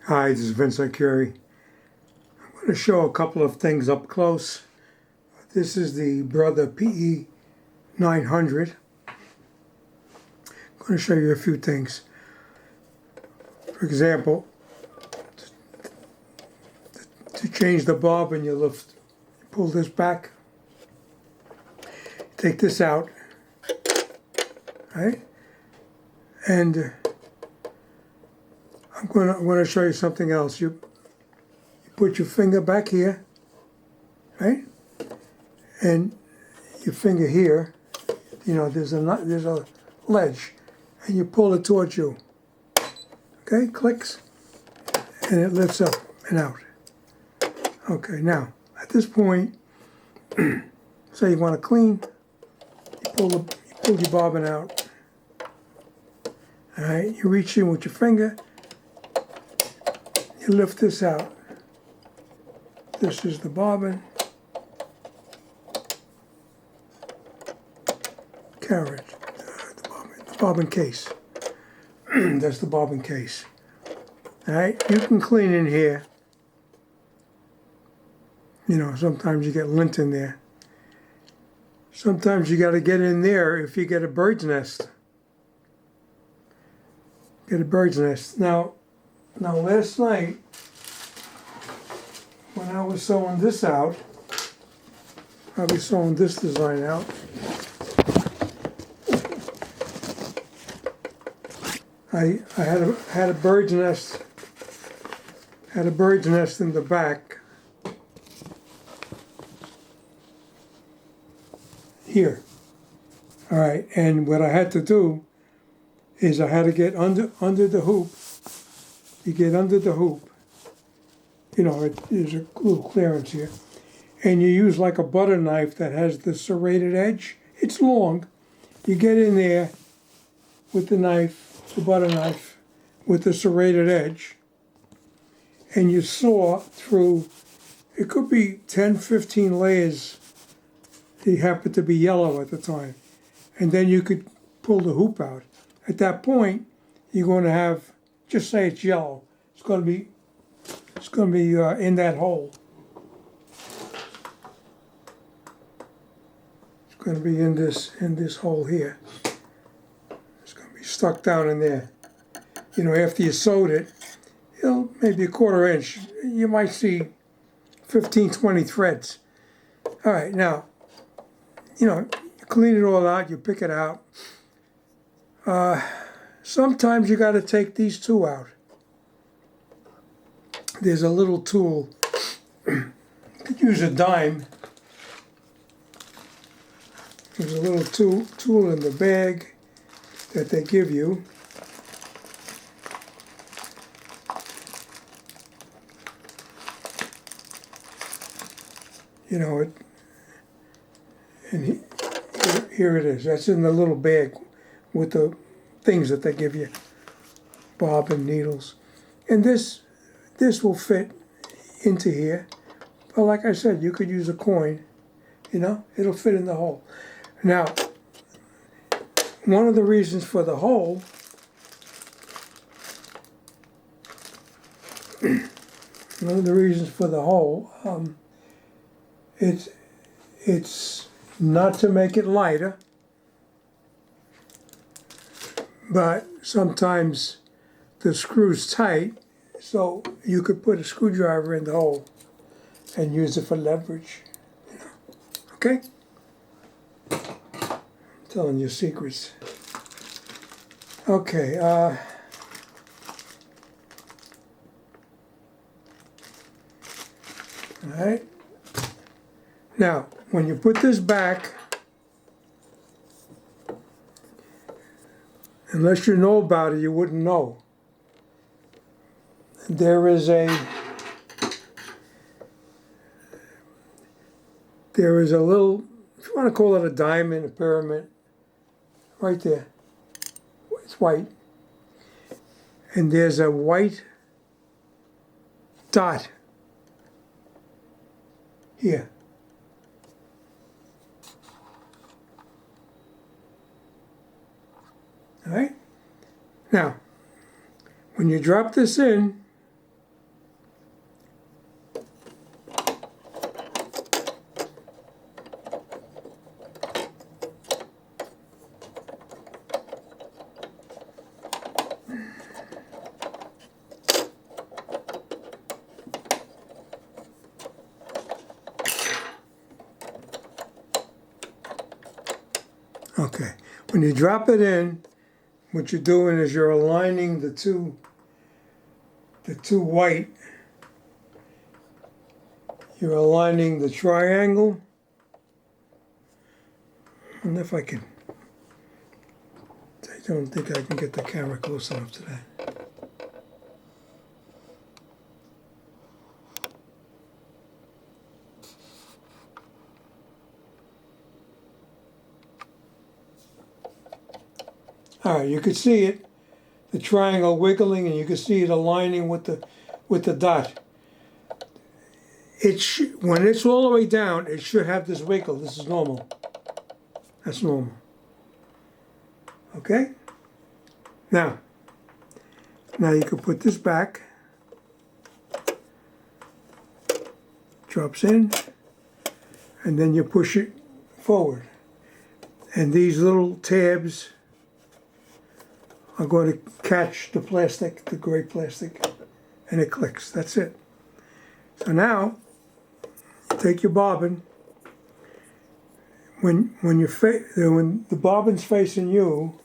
Hi, this is Vince Curry. I'm going to show a couple of things up close. This is the Brother PE900. I'm going to show you a few things. For example, to change the bobbin, you pull this back, take this out, right? And I'm going to show you something else. You put your finger back here, right? And your finger here, you know, there's a ledge, and you pull it towards you. Okay, clicks, and it lifts up and out. Okay, now at this point, say you want to clean, you pull your bobbin out. All right, you reach in with your finger, you lift this out. This is the bobbin. Carriage, the bobbin case. That's the bobbin case. All right, you can clean in here. You know, sometimes you get lint in there. Sometimes you got to get in there if you get a bird's nest. Get a bird's nest. Now last night, when I was sewing this out, I was sewing this design out. I had a bird's nest. Had a bird's nest in the back. Here. All right, and what I had to do is I had to get under the hoop. You get under the hoop. You know, there's a little clearance here. And you use like a butter knife that has the serrated edge. It's long. You get in there with the knife, the butter knife, with the serrated edge, and you saw through, it could be 10, 15 layers. They happen to be yellow at the time. And then you could pull the hoop out. At that point, you're going to have, just say it's yellow. It's going to be in that hole. It's going to be in this hole here. It's going to be stuck down in there. You know, after you sewed it, maybe a 1/4 inch. You might see 15, 20 threads. All right, now, you know, you clean it all out, you pick it out. Sometimes you got to take these two out. There's a little tool. You could use a dime. There's a little tool in the bag that they give you. You know, and here it is. That's in the little bag with the things that they give you, bobbin needles. And this will fit into here. But like I said, you could use a coin, you know, it'll fit in the hole. Now, one of the reasons for the hole it's not to make it lighter, but sometimes the screw's tight, so you could put a screwdriver in the hole and use it for leverage. You know. Okay? I'm telling you secrets. Okay, all right. Now, when you put this back, unless you know about it, you wouldn't know. There is a little, if you want to call it a diamond, a pyramid, right there. It's white. And there's a white dot here. All right? Now, when you drop this in, Okay. When you drop it in, what you're doing is you're aligning the two white. You're aligning the triangle. And if I can, I don't think I can get the camera close enough to that. All right, you can see it, the triangle wiggling, and you can see it aligning with the dot. When it's all the way down, it should have this wiggle. This is normal. That's normal. Okay? Now you can put this back. Drops in, and then you push it forward. And these little tabs are going to catch the plastic, the gray plastic, and it clicks. That's it. So now, take your bobbin. When the bobbin's facing you,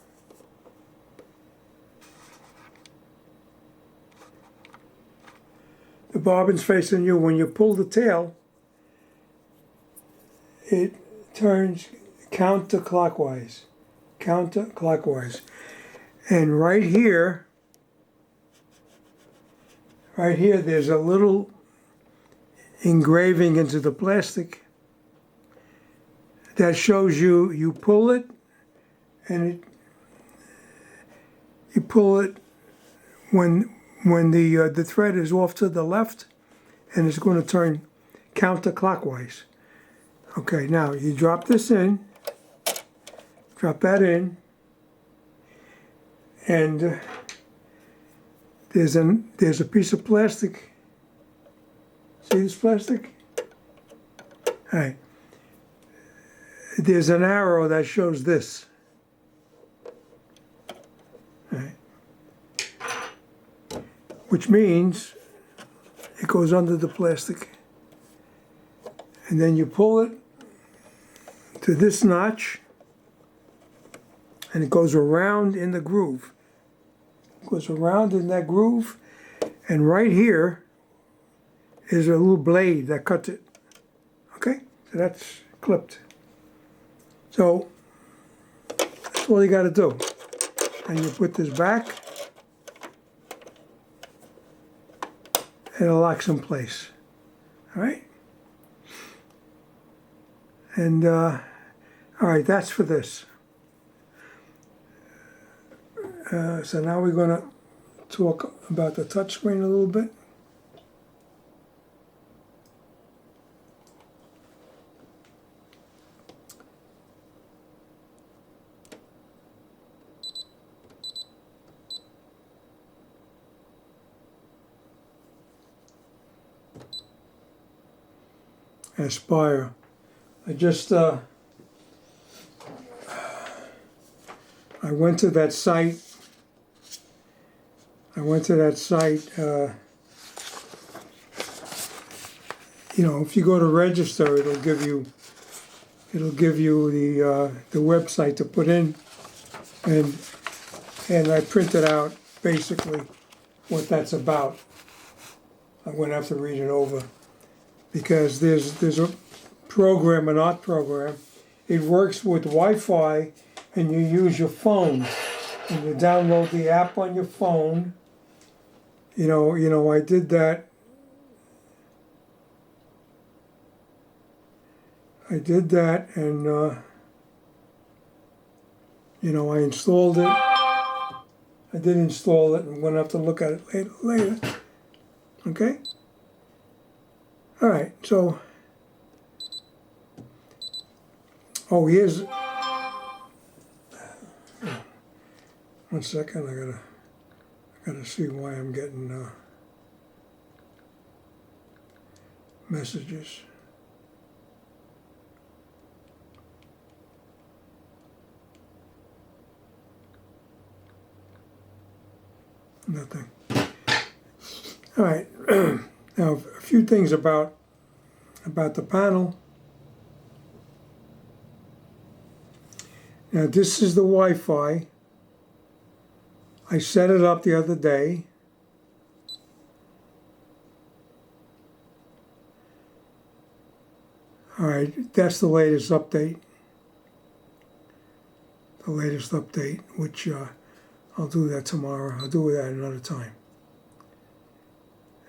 when you pull the tail, it turns counterclockwise. And right here, there's a little engraving into the plastic that shows you pull it, and you pull it when the thread is off to the left, and it's going to turn counterclockwise. Okay, now you drop this in, drop that in, and there's a piece of plastic. See this plastic? All right. There's an arrow that shows this. All right. Which means it goes under the plastic. And then you pull it to this notch, and it goes around in the groove. It goes around in that groove, and right here is a little blade that cuts it. Okay? So that's clipped. So that's all you got to do. And you put this back, and it locks in place. All right? And all right, that's for this. So now we're going to talk about the touchscreen a little bit. Aspire. I went to that site. If you go to register, it'll give you the website to put in, and I printed out basically what that's about. I'm going to have to read it over, because there's a program, an art program. It works with Wi-Fi, and you use your phone, and you download the app on your phone. I did that. And I installed it. I did install it, and I'm going to have to look at it later. Okay? All right, so, here's, one second, I gotta see why I'm getting messages. Nothing. All right. Now, a few things about the panel. Now this is the Wi-Fi. I set it up the other day. Alright, that's the latest update. The latest update, which I'll do that tomorrow. I'll do that another time.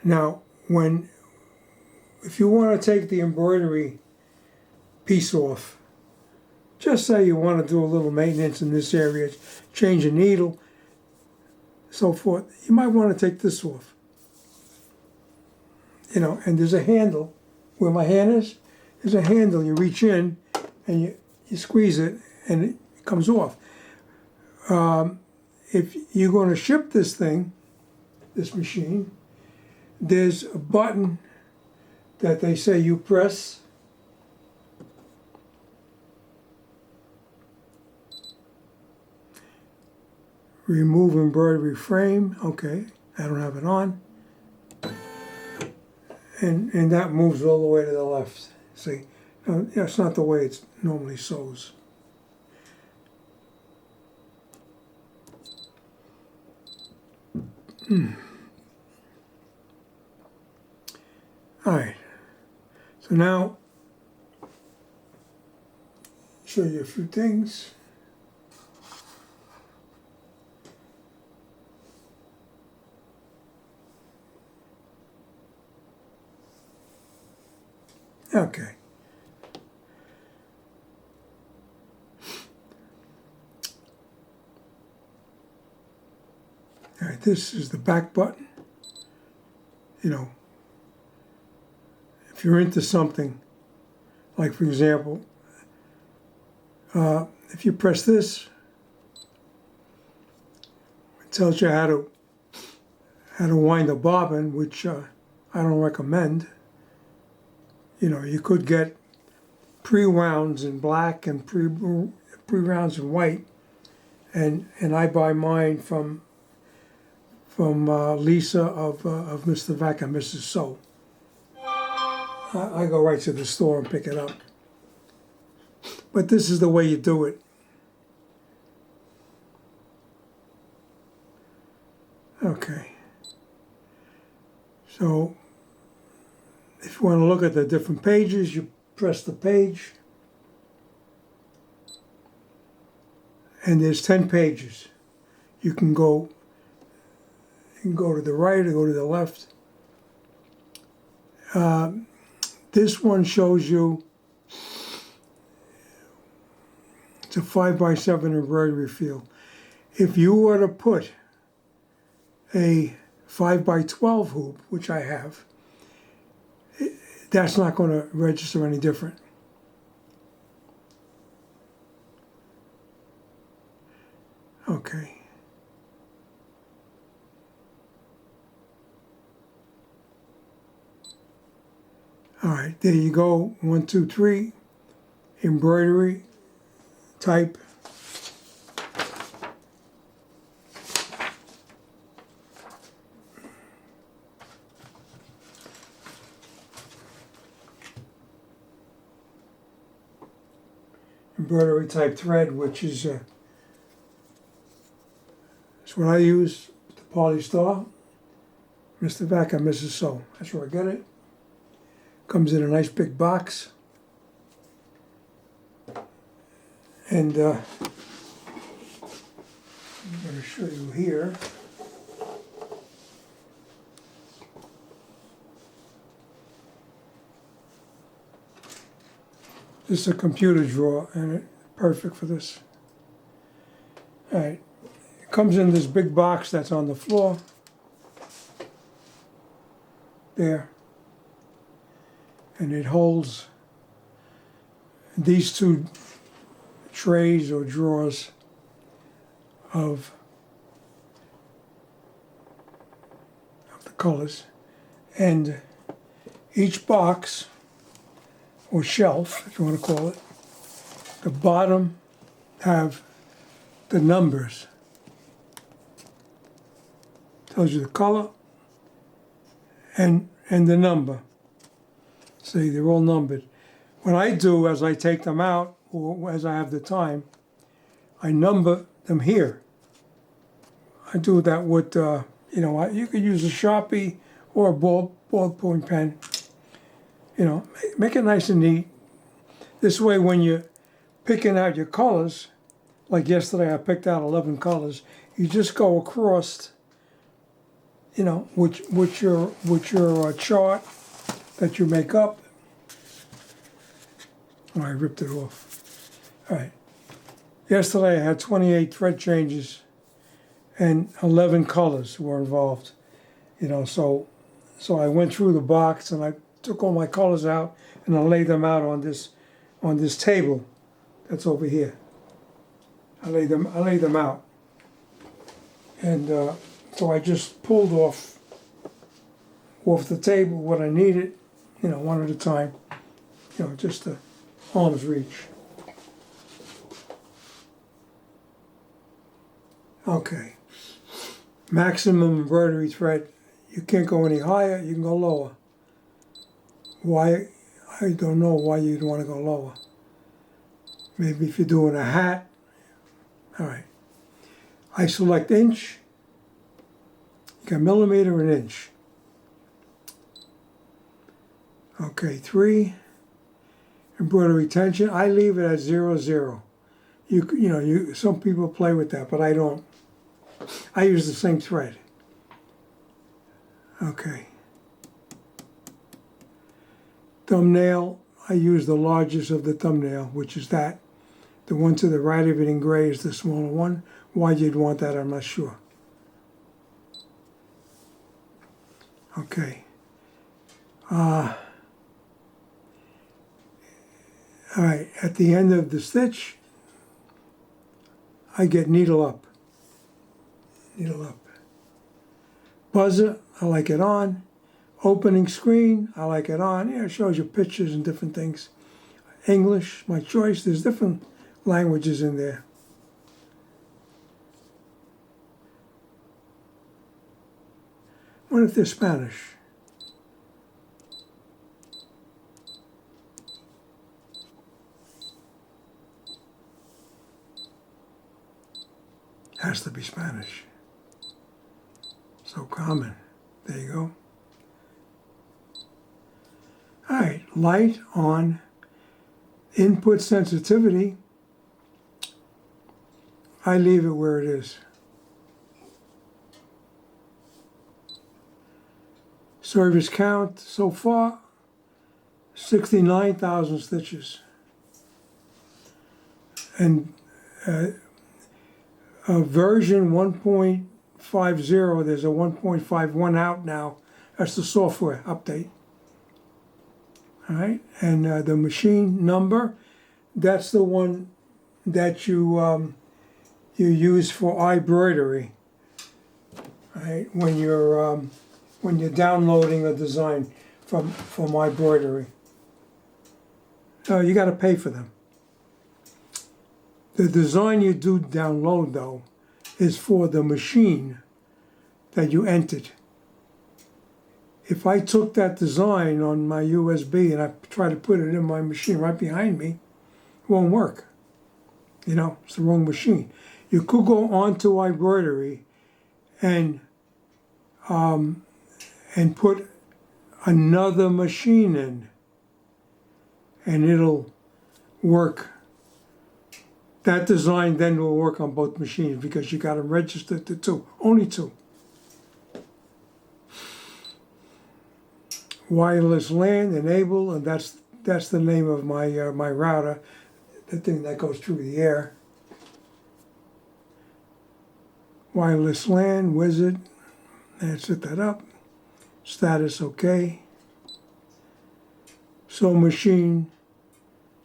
Now, if you want to take the embroidery piece off, just say you want to do a little maintenance in this area, change a needle, so forth, you might want to take this off. You know, and there's a handle where my hand is. There's a handle. You reach in and you squeeze it, and it comes off. If you're going to ship this thing, this machine, there's a button that they say you press. Remove embroidery frame. Okay, I don't have it on. And that moves all the way to the left. See, that's not the way it normally sews. All right, so now show you a few things. Okay. All right, this is the back button. You know, if you're into something, like for example, if you press this, it tells you how to wind a bobbin, which I don't recommend. You know, you could get pre-wounds in black and pre-rounds in white, and I buy mine from Lisa of Mr. Vac and Mrs. So. I go right to the store and pick it up. But this is the way you do it. Okay. So, if you want to look at the different pages, you press the page. And there's 10 pages. You can go to the right or go to the left. This one shows you, it's a 5x7 embroidery field. If you were to put a 5x12 hoop, which I have, that's not going to register any different. Okay. All right, there you go. 1, 2, 3. Embroidery type. Embroidery type thread, which is that's what I use. The Party Star, Mr. Vac and Mrs. So. That's where I get it. Comes in a nice big box. And I'm going to show you here. This is a computer drawer, and it's perfect for this. All right, it comes in this big box that's on the floor. There. And it holds these two trays or drawers of the colors. And each box, or shelf, if you want to call it, the bottom have the numbers. Tells you the color and the number. See, they're all numbered. What I do as I take them out, or as I have the time, I number them here. I do that with, you know, you could use a Sharpie or a ballpoint pen. You know, make it nice and neat. This way when you're picking out your colors, like yesterday I picked out 11 colors, you just go across, you know, with your chart that you make up. Oh, I ripped it off. All right. Yesterday I had 28 thread changes and 11 colors were involved. You know, so I went through the box and I took all my colors out and I laid them out on this table that's over here. I laid them out. And so I just pulled off the table what I needed, you know, one at a time, you know, just to arm's reach. Okay. Maximum embroidery thread. You can't go any higher, you can go lower. Why? I don't know why you'd want to go lower. Maybe if you're doing a hat. All right. I select inch. You got millimeter and inch. Okay, 3. Embroidery tension. I leave it at 0, 0. You know, some people play with that, but I don't. I use the same thread. Okay. Thumbnail, I use the largest of the thumbnail, which is that. The one to the right of it in gray is the smaller one. Why you'd want that, I'm not sure. Okay. All right, at the end of the stitch, I get needle up. Needle up. Buzzer, I like it on. Opening screen, I like it on. Yeah, it shows you pictures and different things. English, my choice. There's different languages in there. I wonder if they're Spanish. Has to be Spanish. So common. There you go. All right, light on. Input sensitivity. I leave it where it is. Service count so far, 69,000 stitches. And version 1.50, there's a 1.51 out now. That's the software update. All right, and the machine number, that's the one that you use for embroidery. All right, when you're downloading a design from Embroidery. You got to pay for them. The design you do download, though, is for the machine that you entered. If I took that design on my USB and I try to put it in my machine right behind me, it won't work. You know, it's the wrong machine. You could go onto Embroidery and put another machine in, and it'll work. That design then will work on both machines because you got them registered to 2, only 2. Wireless LAN enable, and that's the name of my my router, the thing that goes through the air. Wireless LAN wizard, and set that up. Status okay. So machine,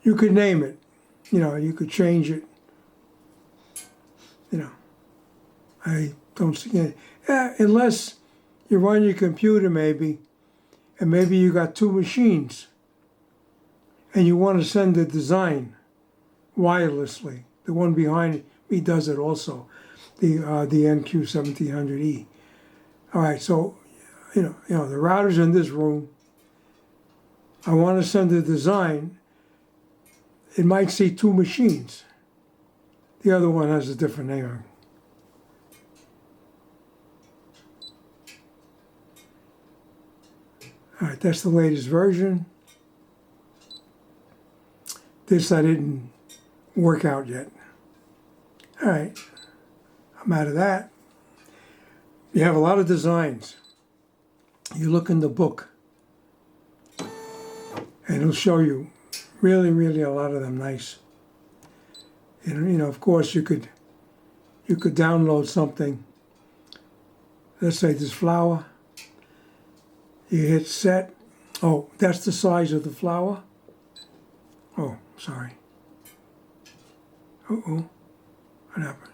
you could name it. You know, you could change it. You know, I don't see it. Unless you're on your computer maybe, and maybe you got 2 machines, and you want to send the design wirelessly. The one behind me does it also, the NQ1700E. All right, so you know the router's in this room. I want to send the design. It might see 2 machines. The other one has a different name. All right, that's the latest version. This I didn't work out yet. All right, I'm out of that. You have a lot of designs. You look in the book, and it'll show you really, really a lot of them nice. And you know, of course, you could download something. Let's say this flower. You hit set. Oh, that's the size of the flower. Oh, sorry. Uh-oh. What happened?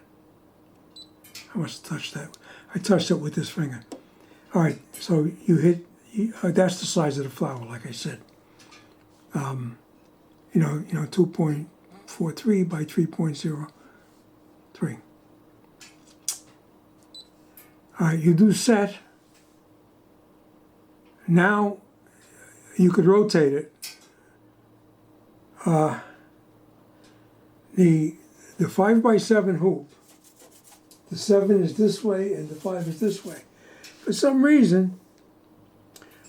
I must have touched that. I touched it with this finger. All right, so you hit, that's the size of the flower, like I said. You know, 2.43 by 3.03. All right, you do set. Now you could rotate it. The 5x7 hoop, the 7 is this way and the 5 is this way. For some reason,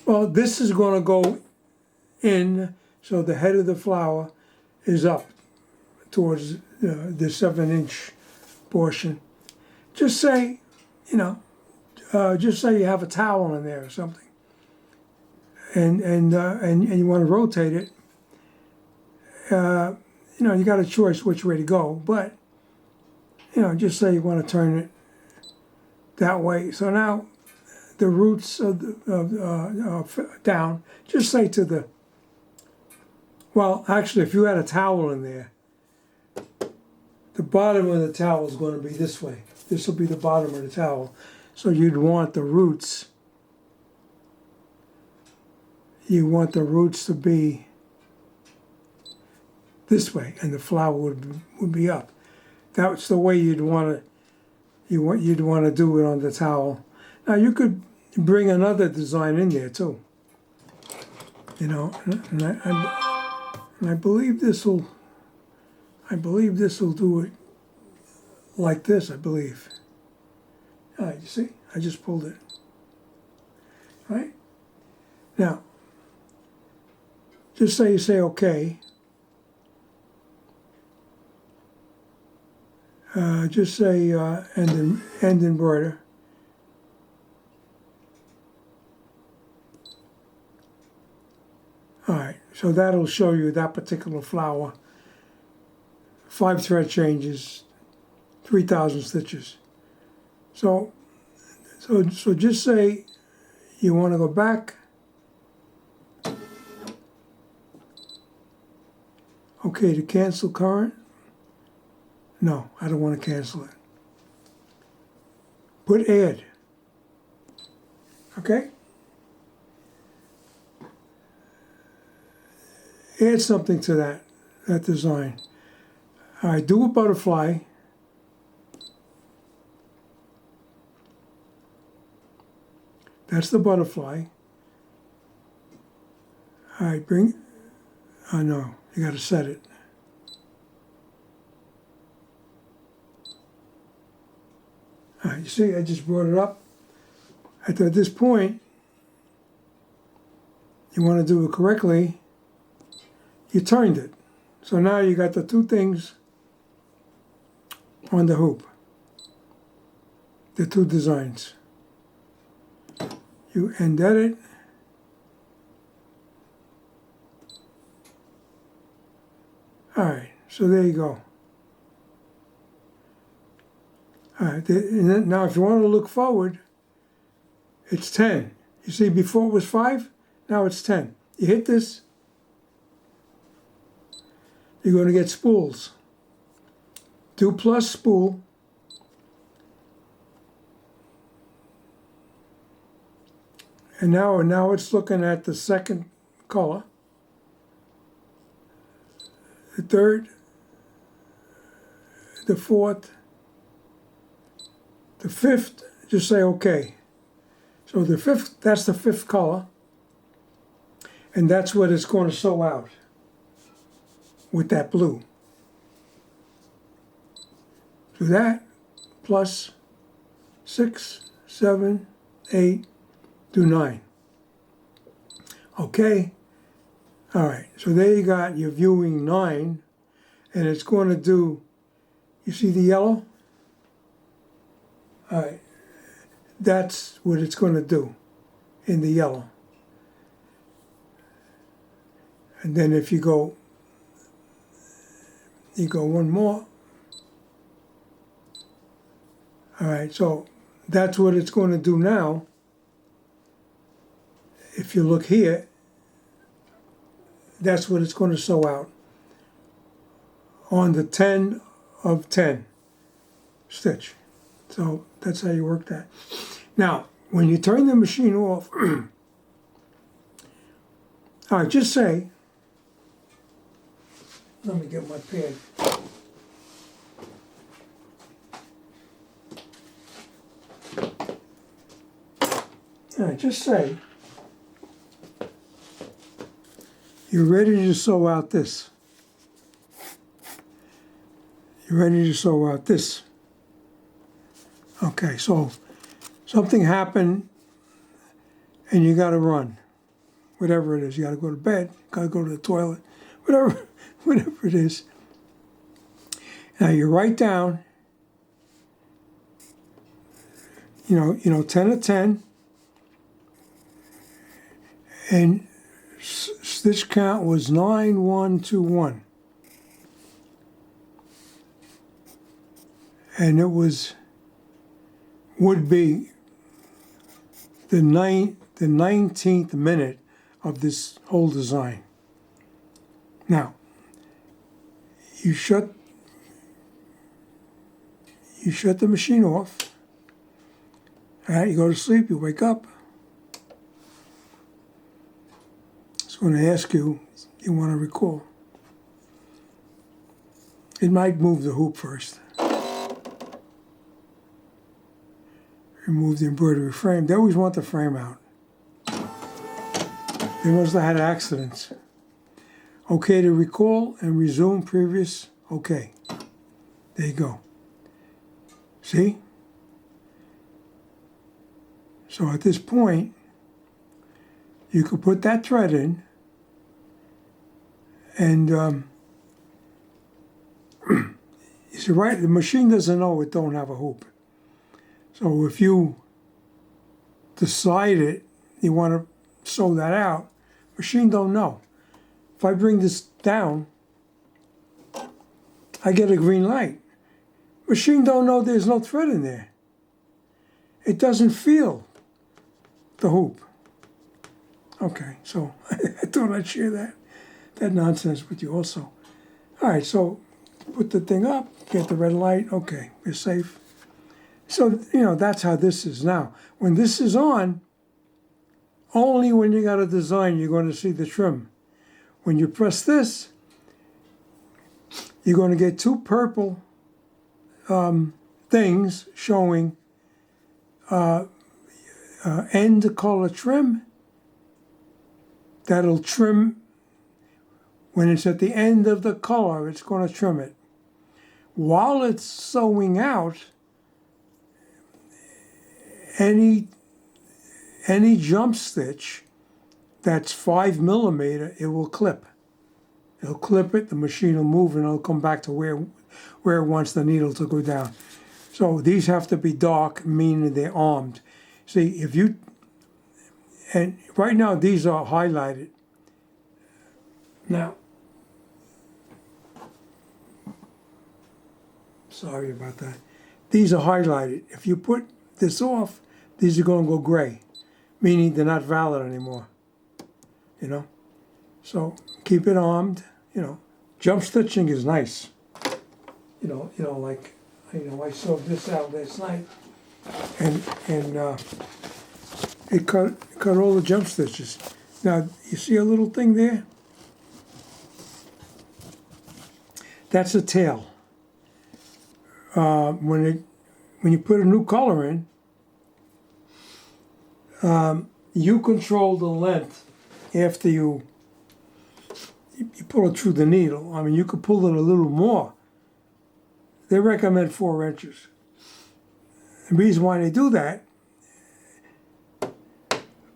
well, this is going to go in, so the head of the flower is up towards the 7-inch portion. Just say, you know, just say you have a towel in there or something, and you want to rotate it. You know, you got a choice which way to go, but you know, just say you want to turn it that way. So now the roots down. Just say to the, well, actually, if you had a towel in there, the bottom of the towel is going to be this way. This will be the bottom of the towel. So you'd want the roots. You want the roots to be this way, and the flower would be up. That's the way you'd want to do it on the towel. Now you could bring another design in there too. You know, and I believe this will do it like this. I believe. All right, you see, I just pulled it. Right now, just say you say okay. Just say end embroider. All right, so that'll show you that particular flower. 5 thread changes, 3,000 stitches. So just say you want to go back. Okay, to cancel current. No, I don't want to cancel it. Put add. Okay? Add something to that design. All right, do a butterfly. That's the butterfly. All right, oh no, you got to set it. All right, you see, I just brought it up. At this point, you want to do it correctly. You turned it. So now you got the two things on the hoop. The two designs. You indent it. All right, so there you go. All right, and then, now if you want to look forward, it's 10. You see, before it was 5, now it's 10. You hit this, you're going to get spools. Do plus spool. And now it's looking at the second color, the third, the fourth, the fifth. Just say okay. So the fifth, that's the fifth color, and that's what it's going to sew out with that blue. do that, plus 6, 7, 8, do 9. Okay, all right, so there you got your viewing 9, and it's going to do, you see the yellow? All right, that's what it's going to do in the yellow. And then if you go one more. All right, so that's what it's going to do now. If you look here, that's what it's going to sew out on the 10 of 10 stitch. So that's how you work that. Now, when you turn the machine off, all right, just say, let me get my pad. All right, just say you're ready to sew out this. You're ready to sew out this. Okay, so something happened and you got to run. Whatever it is, you got to go to bed, got to go to the toilet, whatever it is. Now you write down, you know, 10 of 10, and stitch count was 9121, and it would be the 19th minute of this whole design. Now, you shut the machine off. All right, you go to sleep, you wake up. It's going to ask you want to recall. It might move the hoop first. Remove the embroidery frame. They always want the frame out. They must have had accidents. Okay to recall and resume previous. Okay. There you go. See? So at this point, you could put that thread in, and you see, right, the machine doesn't know it don't have a hoop. So if you decided you want to sew that out, machine don't know. If I bring this down, I get a green light. Machine don't know there's no thread in there. It doesn't feel the hoop. Okay, so I thought I'd share that nonsense with you also. All right, so put the thing up, get the red light. Okay, we're safe. So, that's how this is now. When this is on, only when you got a design, you're going to see the trim. When you press this, you're going to get two purple things showing end color trim. That'll trim, when it's at the end of the color, it's going to trim it. While it's sewing out, any jump stitch that's 5 millimeter, it will clip. It'll clip it, the machine will move, and it'll come back to where it wants the needle to go down. So these have to be dark, meaning they're armed. See, and right now these are highlighted. Now, sorry about that. These are highlighted. If you put this off, these are going to go gray, meaning they're not valid anymore. So keep it armed. Jump stitching is nice. Like I sewed this out last night, and it cut all the jump stitches. Now you see a little thing there? That's a tail. When you put a new color in, you control the length after you pull it through the needle. I mean, you could pull it a little more they recommend 4 inches. The reason why they do that, a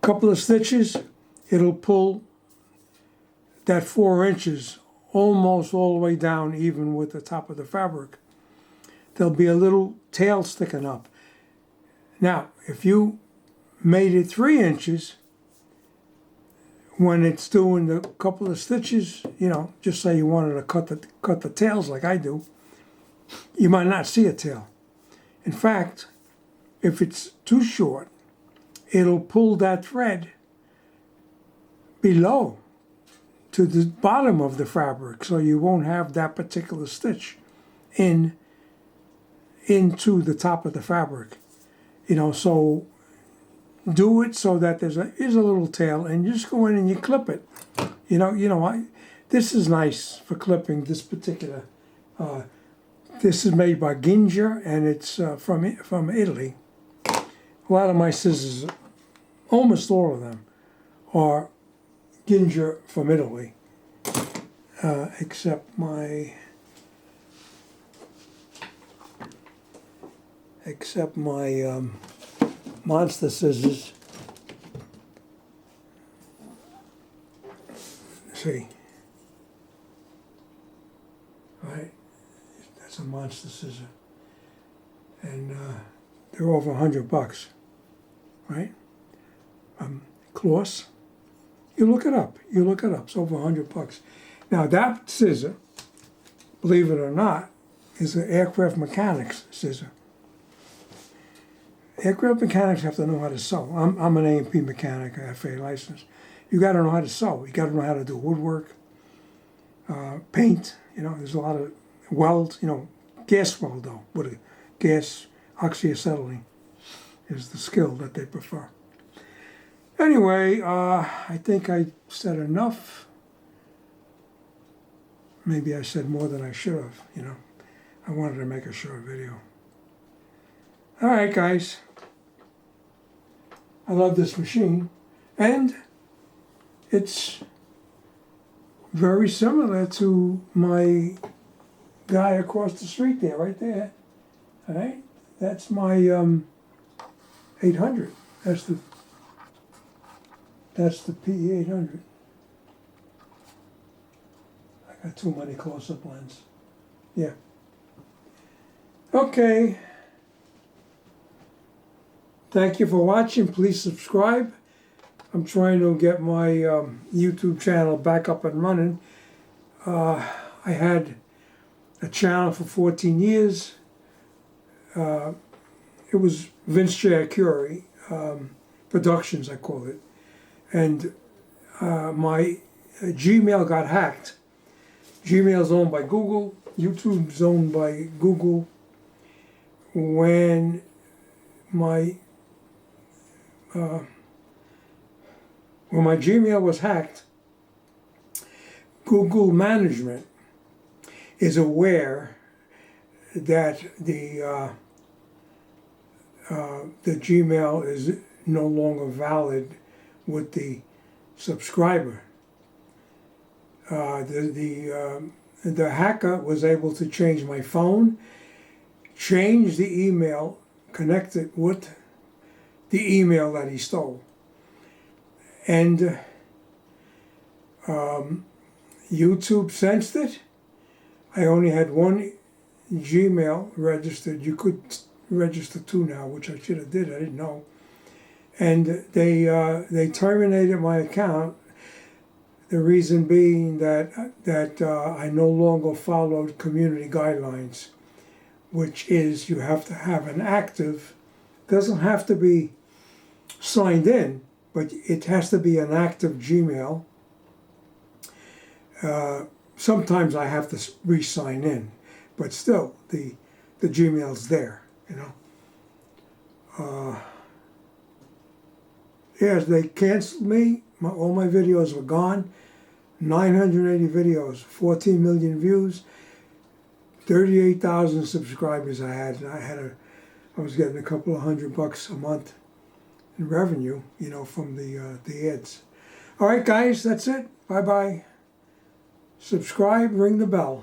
couple of stitches, it'll pull that 4 inches almost all the way down, even with the top of the fabric. There'll be a little tail sticking up. Now, if you made it 3 inches, when it's doing the couple of stitches, you know, just say you wanted to cut the tails like I do, you might not see a tail. In fact, if it's too short, it'll pull that thread below to the bottom of the fabric, so you won't have that particular stitch into the top of the fabric. You know, so do it so that there's a little tail, and you just go in and you clip it. This is nice for clipping. This particular, this is made by Ginger, and it's from Italy. A lot of my scissors, almost all of them, are Ginger from Italy, except my monster scissors. See, right? That's a monster scissor, and they're over $100, right? Kloss. You look it up. It's over $100. Now that scissor, believe it or not, is an aircraft mechanic's scissor. Aircraft mechanics have to know how to sew. I'm an A&P mechanic, FA license. You got to know how to sew. You got to know how to do woodwork, paint. You know, there's a lot of weld. You know, gas weld though, with a gas oxyacetylene is the skill that they prefer. Anyway, I think I said enough. Maybe I said more than I should have, you know. I wanted to make a short video. All right, guys. I love this machine. And it's very similar to my guy across the street there, right there. All right? That's my 800. That's the PE900. I got too many close-up lens. Yeah. Okay. Thank you for watching. Please subscribe. I'm trying to get my YouTube channel back up and running. I had a channel for 14 years. It was Vince J. Curie Productions, I call it. And my Gmail got hacked. Gmail's owned by Google. YouTube's owned by Google. When my Gmail was hacked, Google management is aware that the Gmail is no longer valid with the subscriber. The hacker was able to change my phone, change the email, connect it with the email that he stole. And YouTube sensed it. I only had one Gmail registered. You could register 2 now, which I should have did. I didn't know. And they terminated my account. The reason being that I no longer followed community guidelines, which is you have to have an active. Doesn't have to be signed in, but it has to be an active Gmail. Sometimes I have to re-sign in, but still the Gmail's there, you know. Yes, they canceled me. All my videos were gone. 980 videos, 14 million views, 38,000 subscribers I had. And I was getting a couple of $100 a month in revenue, you know, from the ads. All right, guys, that's it. Bye-bye. Subscribe, ring the bell.